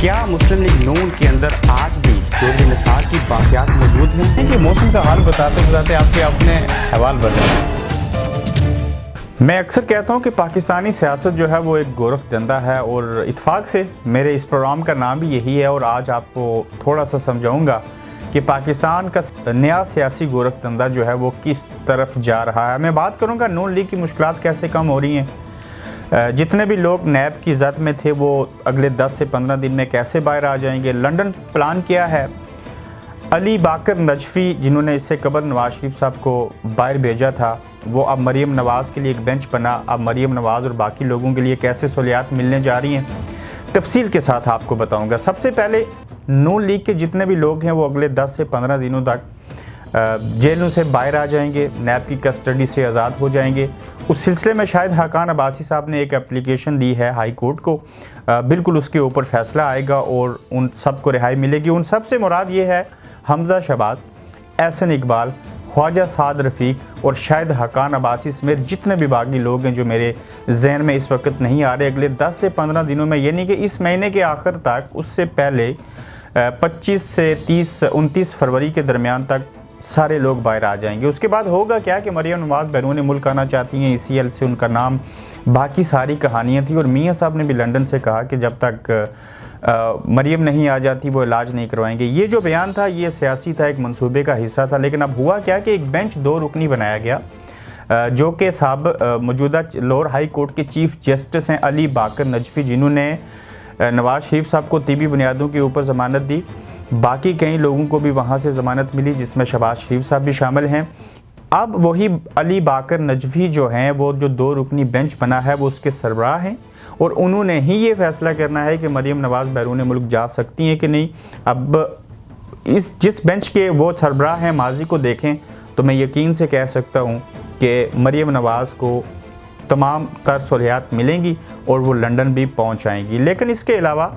क्या मुस्लिम लीग नून के अंदर आज भी चोरी निसार की बाक़ियात मौजूद हैं कि मौसम का हाल बताते बताते आपके अपने हवाल बदल। मैं अक्सर कहता हूं कि पाकिस्तानी सियासत जो है वो एक गोरख धंधा है और इत्तेफाक से मेरे इस प्रोग्राम का नाम भी यही है और आज आपको थोड़ा सा समझाऊंगा कि पाकिस्तान का नया सियासी गोरख धंधा जो है वो किस तरफ जा रहा है। मैं बात करूँगा नून लीग की मुश्किलात कैसे कम हो रही हैं, जितने भी लोग नैब की ज़द में थे वो अगले 10 से 15 दिन में कैसे बाहर आ जाएंगे। लंदन प्लान किया है। अली बाकर नजफी जिन्होंने इससे कबल नवाज शरीफ साहब को बाहर भेजा था, वो अब मरीम नवाज़ के लिए एक बेंच बना। अब मरीम नवाज़ और बाकी लोगों के लिए कैसे सहूलियात मिलने जा रही हैं, तफसील के साथ आपको बताऊंगा। सबसे पहले नून लीग के जितने भी लोग हैं वो अगले 10 से 15 दिनों तक जेलों से बाहर आ जाएंगे, नैब की कस्टडी से आज़ाद हो जाएंगे। उस सिलसिले में शायद हाकान अब्बासी साहब ने एक एप्लीकेशन दी है हाई कोर्ट को, बिल्कुल उसके ऊपर फैसला आएगा और उन सब को रिहाई मिलेगी। उन सब से मुराद ये है हमजा शहबाज, एहसन इकबाल, ख्वाजा साद रफ़ीक और शायद हाकान अब्बासी समेत जितने भी बाकी लोग हैं जो मेरे जहन में इस वक्त नहीं आ रहे। अगले 10 से 15 दिनों में, यानी कि इस महीने के आखिर तक, उससे पहले 25 से 29 फरवरी के दरमियान तक सारे लोग बाहर आ जाएंगे। उसके बाद होगा क्या कि मरियम नवाज़ बैरून मुल्क आना चाहती हैं, ECL से उनका नाम, बाकी सारी कहानियाँ थी। और मियाँ साहब ने भी लंदन से कहा कि जब तक मरियम नहीं आ जाती वो इलाज नहीं करवाएंगे। ये जो बयान था ये सियासी था, एक मंसूबे का हिस्सा था। लेकिन अब हुआ क्या कि एक बेंच 2 रुकनी बनाया गया जो कि साहब मौजूदा लाहौर हाई कोर्ट के चीफ जस्टिस हैं अली बाकर नजफी, जिन्होंने नवाज शरीफ साहब को तिबी बुनियादों के ऊपर ज़मानत दी। बाकी कई लोगों को भी वहाँ से ज़मानत मिली जिसमें शहबाज शरीफ साहब भी शामिल हैं। अब वही अली बाकर नजफी जो हैं वो जो 2 रुकनी बेंच बना है वो उसके सरबराह हैं और उन्होंने ही ये फैसला करना है कि मरीम नवाज़ बैरून मुल्क जा सकती हैं कि नहीं। अब इस जिस बेंच के वो सरबराह हैं माजी को देखें तो मैं यकीन से कह सकता हूँ कि मरीम नवाज़ को तमाम तर सहूलियात मिलेंगी और वो लंदन भी पहुँच आएंगी। लेकिन इसके अलावा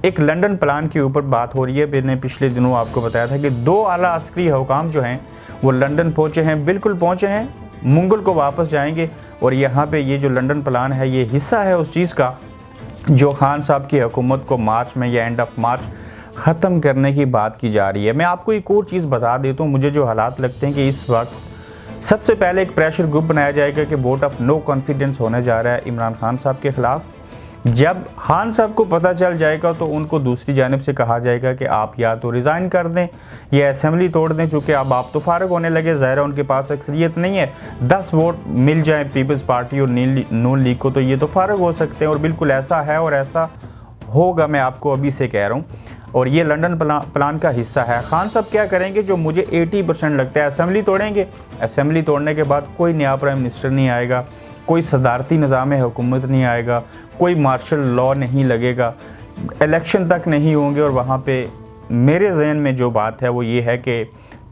एक लंदन प्लान के ऊपर बात हो रही है। मैंने पिछले दिनों आपको बताया था कि 2 आला अस्करी हुकाम जो हैं वो लंदन पहुंचे हैं, बिल्कुल पहुंचे हैं, मंगल को वापस जाएंगे। और यहाँ पे ये जो लंदन प्लान है ये हिस्सा है उस चीज़ का जो खान साहब की हुकूमत को मार्च में या एंड ऑफ मार्च ख़त्म करने की बात की जा रही है। मैं आपको एक और चीज़ बता देता हूँ, मुझे जो हालात लगते हैं कि इस वक्त सबसे पहले एक प्रेशर ग्रुप बनाया जाएगा कि वोट ऑफ नो कॉन्फिडेंस होने जा रहा है इमरान खान साहब के ख़िलाफ़। जब खान साहब को पता चल जाएगा तो उनको दूसरी जानिब से कहा जाएगा कि आप या तो रिज़ाइन कर दें या असेंबली तोड़ दें, क्योंकि अब आप तो फारग होने लगे। ज़ाहिर उनके पास अक्सरियत नहीं है। 10 वोट मिल जाए पीपल्स पार्टी और नून लीग को तो ये तो फारग हो सकते हैं और बिल्कुल ऐसा है और ऐसा होगा, मैं आपको अभी से कह रहा हूँ। और ये लंदन प्लान का हिस्सा है। खान साहब क्या करेंगे जो मुझे 80% लगता है, असेंबली तोड़ेंगे। असेंबली तोड़ने के बाद कोई नया प्राइम मिनिस्टर नहीं आएगा, कोई सदारती निज़ाम हुकूमत नहीं आएगा, कोई मार्शल लॉ नहीं लगेगा, इलेक्शन तक नहीं होंगे। और वहाँ पे मेरे जहन में जो बात है वो ये है कि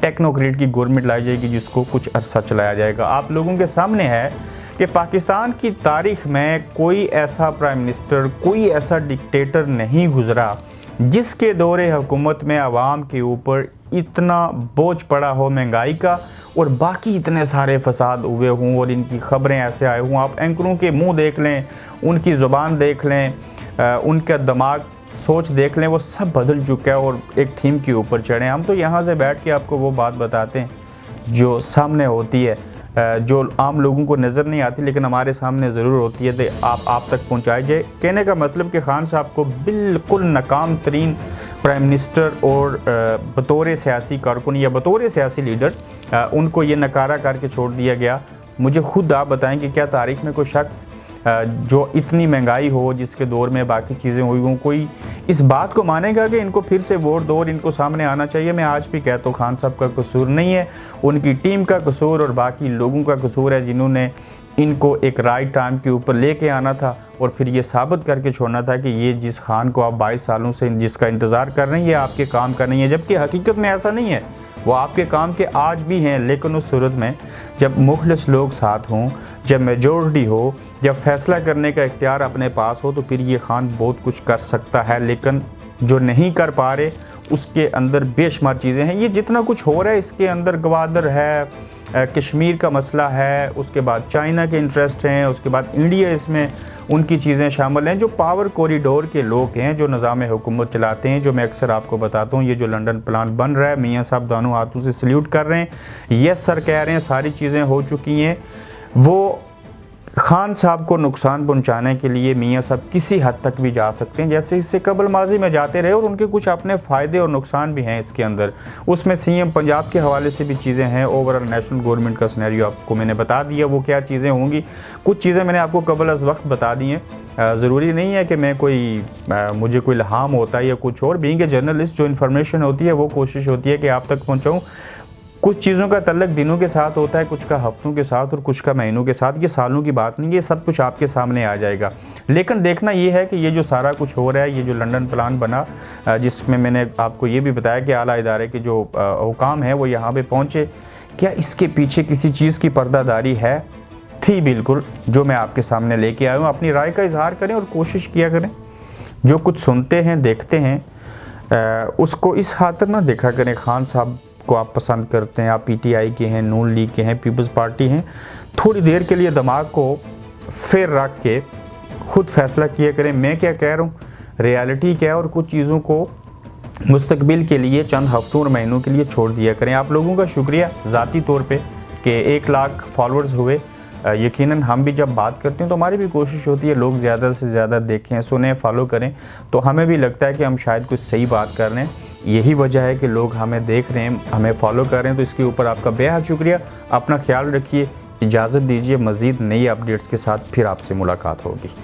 टेक्नोक्रेट की गवर्नमेंट लाई जाएगी जिसको कुछ अरसा चलाया जाएगा। आप लोगों के सामने है कि पाकिस्तान की तारीख़ में कोई ऐसा प्राइम मिनिस्टर, कोई ऐसा डिक्टेटर नहीं गुज़रा जिसके दौरे हुकूमत में आवाम के ऊपर इतना बोझ पड़ा हो महंगाई का और बाकी इतने सारे फसाद हुए हों और इनकी ख़बरें ऐसे आए हों। आप एंकरों के मुंह देख लें, उनकी ज़ुबान देख लें, उनका दिमाग सोच देख लें, वो सब बदल चुका है और एक थीम के ऊपर चढ़े। हम तो यहाँ से बैठ के आपको वो बात बताते हैं जो सामने होती है, जो आम लोगों को नज़र नहीं आती लेकिन हमारे सामने ज़रूर होती है, तो आप तक पहुँचाई जाए। कहने का मतलब कि खान साहब को बिल्कुल नाकाम तरीन प्राइम मिनिस्टर और बतौर सियासी कारकुन या बतौर सियासी लीडर उनको ये नकारा करके छोड़ दिया गया। मुझे खुद आप बताएं कि क्या तारीख़ में कोई शख्स जो इतनी महंगाई हो, जिसके दौर में बाकी चीज़ें हुई हों, कोई इस बात को मानेगा कि इनको फिर से वोट दो और इनको सामने आना चाहिए। मैं आज भी कहता हूँ खान साहब का कसूर नहीं है, उनकी टीम का कसूर और बाकी लोगों का कसूर है जिन्होंने इनको एक राइट टाइम के ऊपर लेके आना था और फिर ये साबित करके छोड़ना था कि ये जिस खान को आप 22 सालों से जिसका इंतज़ार कर रहे हैं ये आपके काम का नहीं है। जबकि हकीकत में ऐसा नहीं है, वो आपके काम के आज भी हैं। लेकिन उस सूरत में जब मुखलिस लोग साथ हों, जब मेजॉरिटी हो, जब फैसला करने का इख्तियार अपने पास हो तो फिर ये खान बहुत कुछ कर सकता है। लेकिन जो नहीं कर पा रहे उसके अंदर बेशुमार चीज़ें हैं। ये जितना कुछ हो रहा है इसके अंदर गवादर है, कश्मीर का मसला है, उसके बाद चाइना के इंटरेस्ट हैं, उसके बाद इंडिया इसमें उनकी चीज़ें शामिल हैं। जो पावर कॉरिडोर के लोग हैं, जो निज़ाम हुकूमत चलाते हैं, जो मैं अक्सर आपको बताता हूँ, ये जो लंदन प्लान बन रहा है, मियाँ साहब दोनों हाथों से सल्यूट कर रहे हैं। यस सर कह रहे हैं, सारी चीज़ें हो चुकी हैं। वो खान साहब को नुकसान पहुंचाने के लिए मियाँ साहब किसी हद तक भी जा सकते हैं, जैसे इससे कबल माजी में जाते रहे, और उनके कुछ अपने फ़ायदे और नुकसान भी हैं इसके अंदर। उसमें सीएम पंजाब के हवाले से भी चीज़ें हैं। ओवरऑल नेशनल गवर्नमेंट का सिनेरियो आपको मैंने बता दिया, वो क्या चीज़ें होंगी। कुछ चीज़ें मैंने आपको कबल अज़ वक्त बता दी हैं। ज़रूरी नहीं है कि मैं मुझे कोई इल्हाम होता है या कुछ और। बीइंग ए जर्नलिस्ट जो इन्फॉर्मेशन होती है वो कोशिश होती है कि आप तक पहुँचाऊँ। कुछ चीज़ों का तल्लक दिनों के साथ होता है, कुछ का हफ्तों के साथ और कुछ का महीनों के साथ। ये सालों की बात नहीं, ये सब कुछ आपके सामने आ जाएगा। लेकिन देखना ये है कि ये जो सारा कुछ हो रहा है, ये जो लंदन प्लान बना, जिसमें मैंने आपको ये भी बताया कि आला इदारे के जो हुकाम हैं वो यहाँ पे पहुँचे, क्या इसके पीछे किसी चीज़ की पर्दादारी है? थी बिल्कुल, जो मैं आपके सामने लेके आया हूँ। अपनी राय का इजहार करें और कोशिश किया करें। जो कुछ सुनते हैं, देखते हैं, उसको इस खातिर ना देखा करें खान साहब को आप पसंद करते हैं, आप पीटीआई के हैं, नून लीग के हैं, पीपल्स पार्टी हैं। थोड़ी देर के लिए दिमाग को फेर रख के खुद फैसला किया करें मैं क्या कह रहा हूँ, रियलिटी क्या है, और कुछ चीज़ों को मुस्तकबिल के लिए चंद हफ्तों और महीनों के लिए छोड़ दिया करें। आप लोगों का शुक्रिया ज़ाती तौर पे कि 1 लाख फॉलोअर्स हुए। यकीनन हम भी जब बात करते हैं तो हमारी भी कोशिश होती है लोग ज़्यादा से ज़्यादा देखें, सुने, फॉलो करें। तो हमें भी लगता है कि हम शायद कुछ सही बात कर रहे हैं। यही वजह है कि लोग हमें देख रहे हैं, हमें फॉलो कर रहे हैं। तो इसके ऊपर आपका बेहद शुक्रिया। अपना ख्याल रखिए। इजाज़त दीजिए, मज़ीद नई अपडेट्स के साथ फिर आपसे मुलाकात होगी।